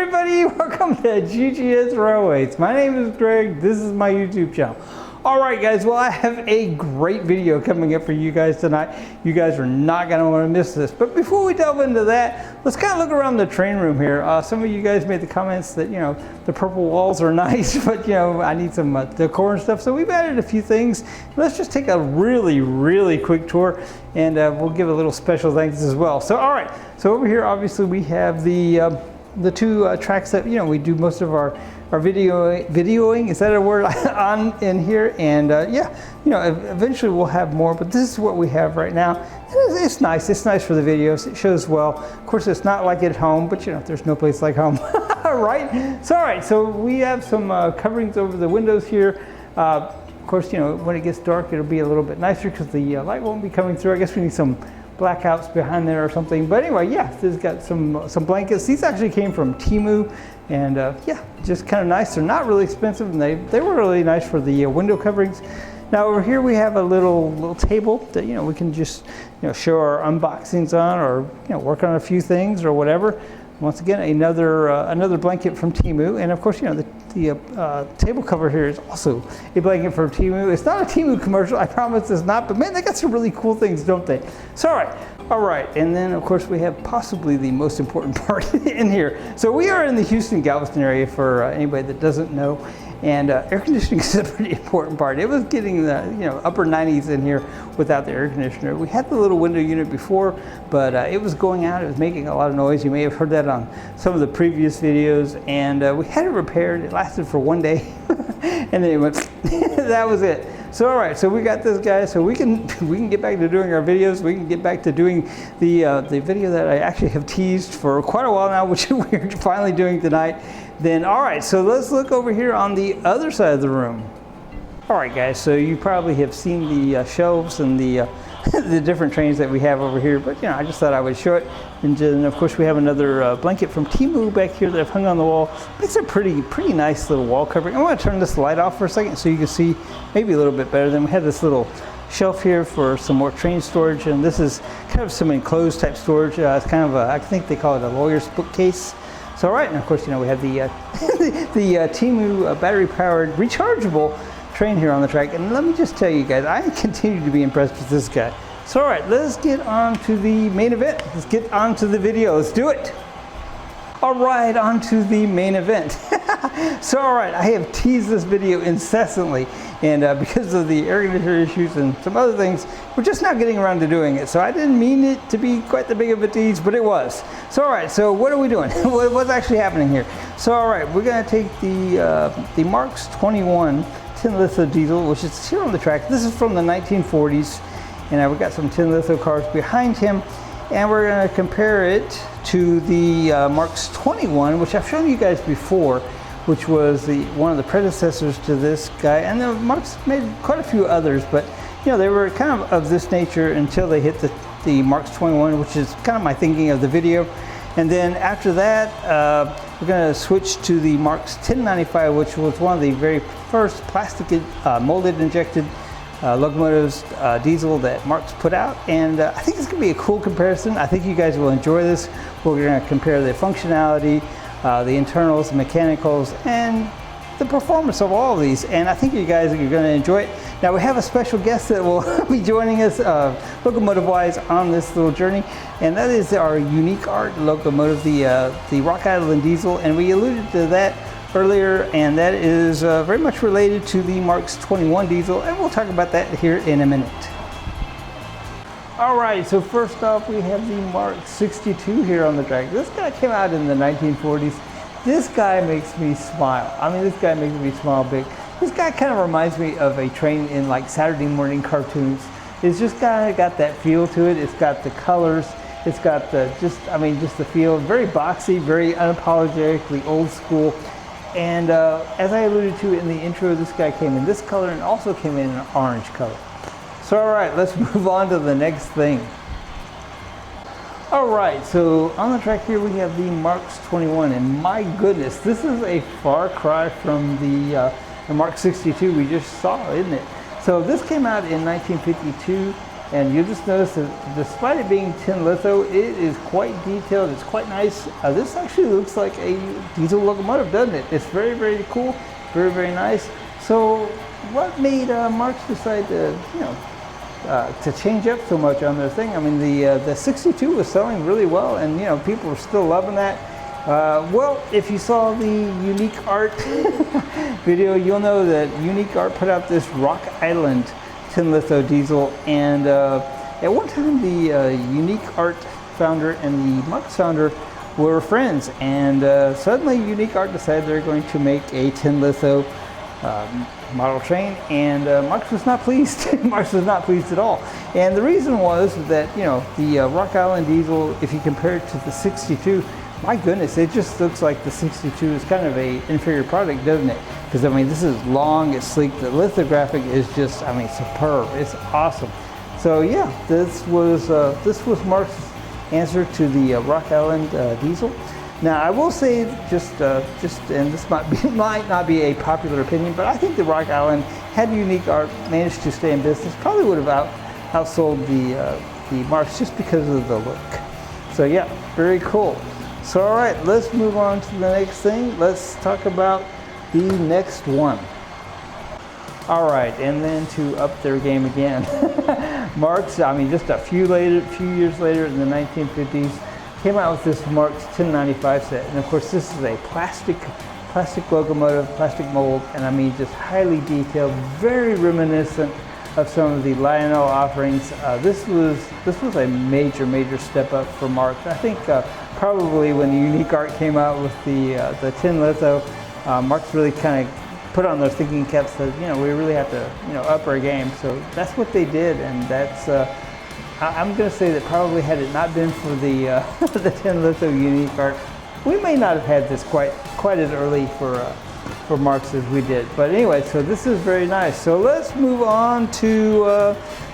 everybody, welcome to GGS Railways. My name is Greg, this is my YouTube channel. Alright guys, well I have a great video coming up for you guys tonight. You guys are not going to want to miss this. But before we delve into that, let's kind of look around the train room here. Some of you guys made the comments that, you know, the purple walls are nice, but you know, I need some decor and stuff. So we've added a few things. Let's just take a really quick tour, and we'll give a little special thanks as well. So alright, so over here obviously we have the two tracks that, you know, we do most of our videoing, is that a word, on in here, and yeah, you know, eventually we'll have more, but this is what we have right now. It's nice for the videos, it shows well. Of course it's not like at home, but you know, there's no place like home. Right? So alright, so we have some coverings over the windows here. Of course, you know, when it gets dark it'll be a little bit nicer because the light won't be coming through. I guess we need some blackouts behind there or something, but anyway, yeah, this has got some blankets. These actually came from Temu, and yeah, just kind of nice. They're not really expensive, and they were really nice for the window coverings. Now over here we have a little table that, you know, we can just, you know, show our unboxings on, or you know, work on a few things or whatever. Once again, another blanket from Temu, and of course, you know, the table cover here is also a blanket from Temu. It's not a Temu commercial, I promise it's not, but man, they got some really cool things, don't they? So all right, and then of course we have possibly the most important part in here. So we are in the Houston, Galveston area, for anybody that doesn't know, and air conditioning is a pretty important part. It was getting the, you know, upper 90s in here without the air conditioner. We had the little window unit before, but it was going out, it was making a lot of noise. You may have heard that on some of the previous videos, and we had it repaired. It lasted for one day and then it went that was it. So all right, so we got this guy, so we can get back to doing our videos. We can get back to doing the video that I actually have teased for quite a while now, which we're finally doing tonight. Then all right, so let's look over here on the other side of the room. All right guys, so you probably have seen the shelves and the the different trains that we have over here, but you know, I just thought I would show it. And then of course we have another blanket from Temu back here that I've hung on the wall. It's a pretty nice little wall covering. I want to turn this light off for a second so you can see maybe a little bit better. Then we have this little shelf here for some more train storage, and this is kind of some enclosed type storage. It's kind of I think they call it a lawyer's bookcase. So all right, and of course, you know, we have the the Temu battery powered rechargeable train here on the track. And let me just tell you guys, I continue to be impressed with this guy. So all right, let's get on to the main event. Let's get on to the video. Let's do it. All right, on to the main event. So all right, I have teased this video incessantly, and because of the air conditioner issues and some other things, we're just now getting around to doing it. So I didn't mean it to be quite the big of a tease, but it was. So all right, so what are we doing? What's actually happening here? So all right, we're gonna take the Marx 21 tin litho diesel, which is here on the track. This is from the 1940s, and we've got some tin litho cars behind him, and we're going to compare it to the Marx 21, which I've shown you guys before, which was one of the predecessors to this guy. And the Marx made quite a few others, but you know, they were kind of this nature until they hit the Marx 21, which is kind of my thinking of the video. And then after that, we're going to switch to the Marx 1095, which was one of the very first plastic molded injected locomotives diesel that Marx put out. And I think it's going to be a cool comparison. I think you guys will enjoy this. We're going to compare the functionality, the internals, the mechanicals, and the performance of all of these, and I think you guys are going to enjoy it. Now we have a special guest that will be joining us locomotive wise on this little journey, and that is our unique art locomotive, the Rock Island Diesel, and we alluded to that earlier, and that is very much related to the Marx 21 diesel, and we'll talk about that here in a minute. All right, so first off we have the Marx 62 here on the track. This guy came out in the 1940s. This guy makes me smile. I mean, this guy makes me smile big. This guy kind of reminds me of a train in like Saturday morning cartoons. It's just kind of got that feel to it. It's got the colors. It's got just the feel. Very boxy, very unapologetically old school. And as I alluded to in the intro, this guy came in this color and also came in an orange color. So all right, let's move on to the next thing. All right, so on the track here we have the Marx 21, and my goodness, this is a far cry from the Marx 62 we just saw, isn't it? So this came out in 1952, And you'll just notice that despite it being tin litho, it is quite detailed. It's quite nice. This actually looks like a diesel locomotive, doesn't it? It's very, very cool, very, very nice. So what made Marx decide to, to change up so much on their thing? I mean, the 62 was selling really well, and people were still loving that. Well, if you saw the Unique Art video, you'll know that Unique Art put out this Rock Island tin litho diesel, and at one time the Unique Art founder and the Marx founder were friends, and suddenly Unique Art decided they're going to make a tin litho model train, and Marx was not pleased. Marx was not pleased at all, and the reason was that the Rock Island diesel, if you compare it to the 62, my goodness, it just looks like the 62 is kind of a inferior product, doesn't it? Because I mean, this is long, it's sleek. The lithographic is just, I mean, superb. It's awesome. So yeah, this was Marx's answer to the Rock Island diesel. Now I will say, and this might not be a popular opinion, but I think the Rock Island, had Unique Art managed to stay in business, probably would have outsold the Marx just because of the look. So yeah, very cool. So all right, let's move on to the next thing. Let's talk about the next one. All right, and then to up their game again, Marx, I mean, just a few years later in the 1950s, came out with this Marx 1095 set. And of course, this is a plastic locomotive, plastic mold, and I mean, just highly detailed, very reminiscent of some of the Lionel offerings. This was a major step up for Marx. I think probably when the Unique Art came out with the tin litho, Marx really kind of put on their thinking caps that we really have to up our game. So that's what they did, and that's I'm going to say that probably had it not been for the the tin litho Unique Art, we may not have had this quite as early for Marx as we did. But anyway, so this is very nice. So let's move on to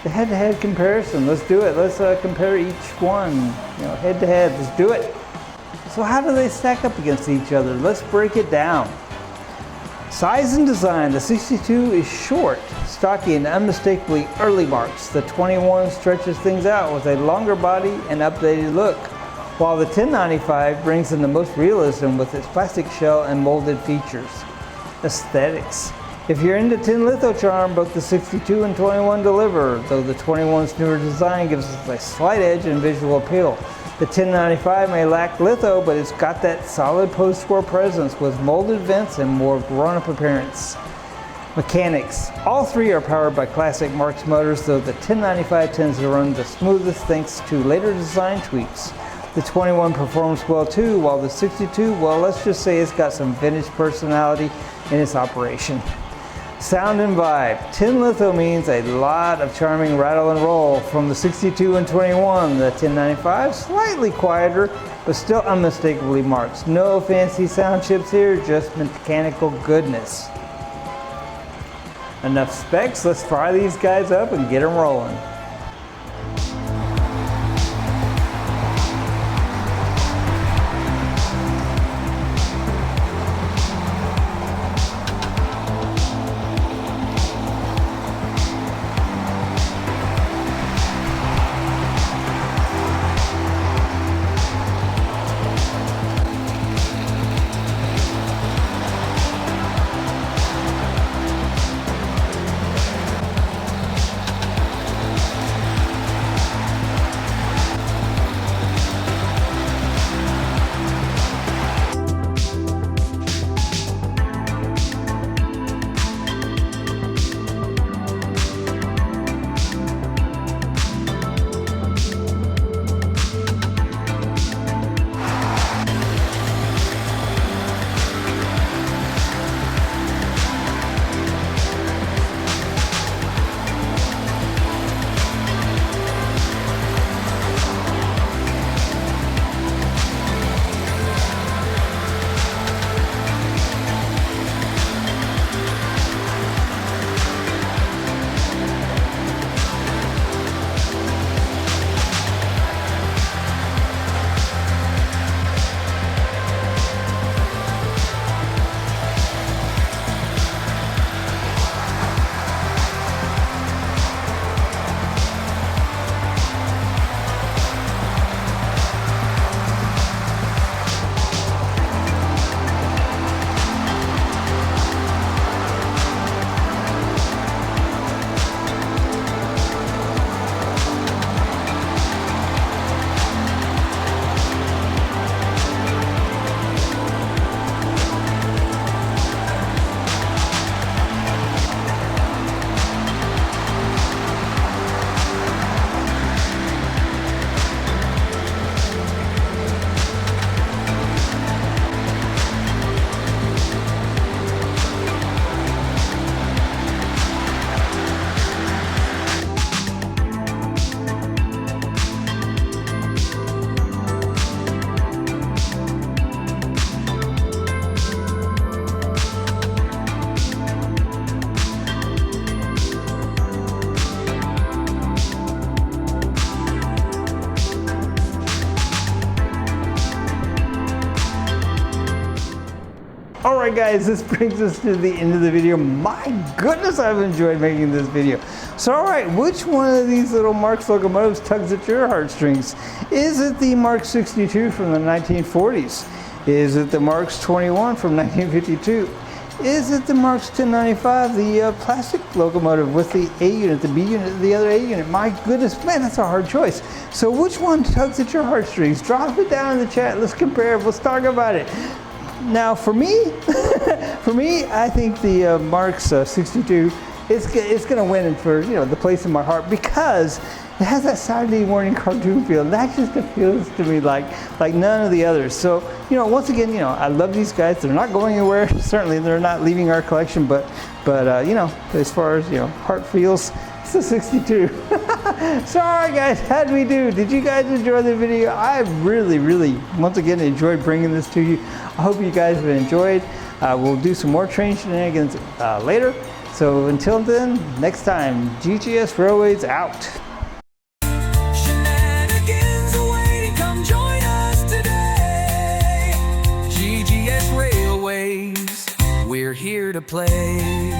the head-to-head comparison. Let's do it. Let's compare each one, head-to-head. Let's do it. So how do they stack up against each other? Let's break it down. Size and design. The 62 is short, stocky, and unmistakably early Marx. The 21 stretches things out with a longer body and updated look, while the 1095 brings in the most realism with its plastic shell and molded features. Aesthetics. If you're into tin litho charm, both the 62 and 21 deliver, though the 21's newer design gives us a slight edge in visual appeal. The 1095 may lack litho, but it's got that solid post-war presence with molded vents and more grown-up appearance. Mechanics. All three are powered by classic Marx motors, though the 1095 tends to run the smoothest thanks to later design tweaks. The 21 performs well too, while the 62, well, let's just say it's got some vintage personality in its operation. Sound and vibe. Tin litho means a lot of charming rattle and roll. From the 62 and 21, the 1095, slightly quieter, but still unmistakably Marx. No fancy sound chips here, just mechanical goodness. Enough specs, let's fire these guys up and get them rolling. All right, guys, this brings us to the end of the video. My goodness, I've enjoyed making this video. So, all right, which one of these little Marx locomotives tugs at your heartstrings? Is it the Marx 62 from the 1940s? Is it the Marx 21 from 1952? Is it the Marx 1095, the plastic locomotive with the A unit, the B unit, the other A unit? My goodness, man, that's a hard choice. So which one tugs at your heartstrings? Drop it down in the chat. Let's compare. Let's talk about it. Now, for me, I think the Marx 62 is going to win for the place in my heart because it has that Saturday morning cartoon feel. That just feels to me like none of the others. So once again, I love these guys. They're not going anywhere. Certainly, they're not leaving our collection. But as far as heart feels, it's a 62. So, all right, guys, how did we do? Did you guys enjoy the video? I really, once again, enjoyed bringing this to you. I hope you guys have enjoyed. We'll do some more train shenanigans later. So until then, next time, GGS Railways out. Shenanigans awaiting, come join us today. GGS Railways, we're here to play.